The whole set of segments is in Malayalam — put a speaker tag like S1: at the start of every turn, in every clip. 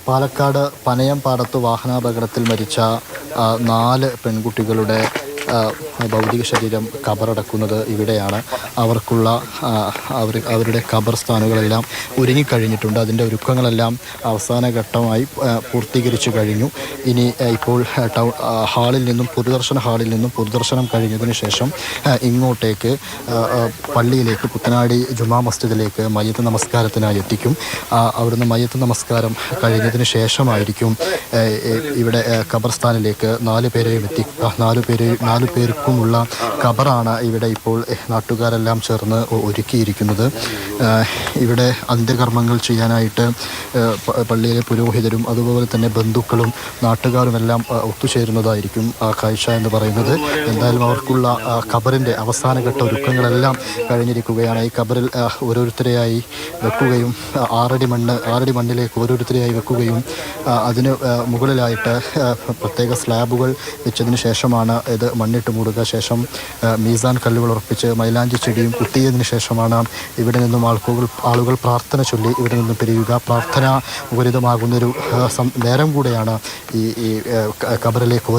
S1: പാലക്കാട് പനയം പാടത്ത് വാഹനാപകടത്തിൽ മരിച്ച 4 പെൺകുട്ടികളുടെ ഭൗതിക ശരീരം ഖബറടക്കുന്നത് ഇവിടെയാണ്. അവർക്കുള്ള അവരുടെ ഖബർ സ്ഥാനുകളെല്ലാം ഒരുങ്ങിക്കഴിഞ്ഞിട്ടുണ്ട്. അതിൻ്റെ ഒരുക്കങ്ങളെല്ലാം അവസാന ഘട്ടമായി പൂർത്തീകരിച്ചു കഴിഞ്ഞു. ഇനി ഇപ്പോൾ ഹാളിൽ നിന്നും പൊതുദർശനം കഴിഞ്ഞതിന് ശേഷം ഇങ്ങോട്ടേക്ക് പള്ളിയിലേക്ക് പുത്തനാടി ജുമാ മസ്ജിദിലേക്ക് മയ്യത്ത് നമസ്കാരത്തിനായി എത്തിക്കും. അവിടുന്ന് മയ്യത്ത് നമസ്കാരം കഴിഞ്ഞതിന് ശേഷമായിരിക്കും ഇവിടെ ഖബർസ്ഥാനിലേക്ക് 4 പേരെയും എത്തിക്കുക. 4 പേർക്കുമുള്ള ഖബറാണ് ഇവിടെ ഇപ്പോൾ നാട്ടുകാരെല്ലാം ചേർന്ന് ഒരുക്കിയിരിക്കുന്നത്. ഇവിടെ അന്ത്യകർമ്മങ്ങൾ ചെയ്യാനായിട്ട് പള്ളിയിലെ പുരോഹിതരും അതുപോലെ തന്നെ ബന്ധുക്കളും നാട്ടുകാരുമെല്ലാം ഒത്തുചേരുന്നതായിരിക്കും ആ കാഴ്ച എന്ന് പറയുന്നത്. എന്തായാലും അവർക്കുള്ള ഖബറിൻ്റെ അവസാനഘട്ട ഒരുക്കങ്ങളെല്ലാം കഴിഞ്ഞിരിക്കുകയാണ്. ഈ ഖബറിൽ ഓരോരുത്തരെയായി വെക്കുകയും 6 അടി മണ്ണിലേക്ക് ഓരോരുത്തരെയായി വെക്കുകയും അതിന് മുകളിലായിട്ട് പ്രത്യേക സ്ലാബുകൾ വെച്ചതിന് ശേഷമാണ് ഇത് മണ്ണിട്ട് മൂടുക. ശേഷം മീസാൻ കല്ലുകൾ ഉറപ്പിച്ച് മൈലാഞ്ചി ചെടിയും കുത്തിയതിന് ശേഷമാണ് ഇവിടെ നിന്നും ആളുകൾ പ്രാർത്ഥന ചൊല്ലി ഇവിടെ നിന്നും പിരിയുക. പ്രാർത്ഥന മുഖരിതമാകുന്നൊരു നേരം കൂടെയാണ് ഈ ഖബറിലേക്ക്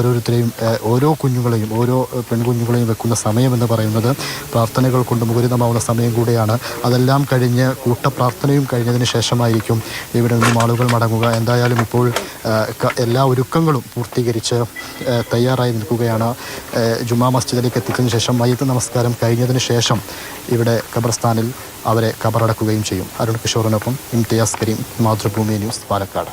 S1: ഓരോ കുഞ്ഞുങ്ങളെയും ഓരോ പെൺകുഞ്ഞുങ്ങളെയും വെക്കുന്ന സമയമെന്ന് പറയുന്നത്. പ്രാർത്ഥനകൾ കൊണ്ട് മുഖരിതമാവുന്ന സമയം കൂടെയാണ്. അതെല്ലാം കഴിഞ്ഞ് കൂട്ടപ്രാർത്ഥനയും കഴിഞ്ഞതിന് ശേഷമായിരിക്കും ഇവിടെ നിന്നും ആളുകൾ മടങ്ങുക. എന്തായാലും ഇപ്പോൾ എല്ലാ ഒരുക്കങ്ങളും പൂർത്തീകരിച്ച് തയ്യാറായി നിൽക്കുകയാണ്. ജുമാ മസ്ജിദിലേക്ക് എത്തിച്ചതിന് ശേഷം മയ്യത്ത് നമസ്കാരം കഴിഞ്ഞതിന് ശേഷം ഇവിടെ ഖബർസ്ഥാനിൽ അവരെ ഖബറടക്കുകയും ചെയ്യും. അരുൺ കിഷോറിനൊപ്പം ഇംതിയാസ് കരീം, മാതൃഭൂമി ന്യൂസ്, പാലക്കാട്.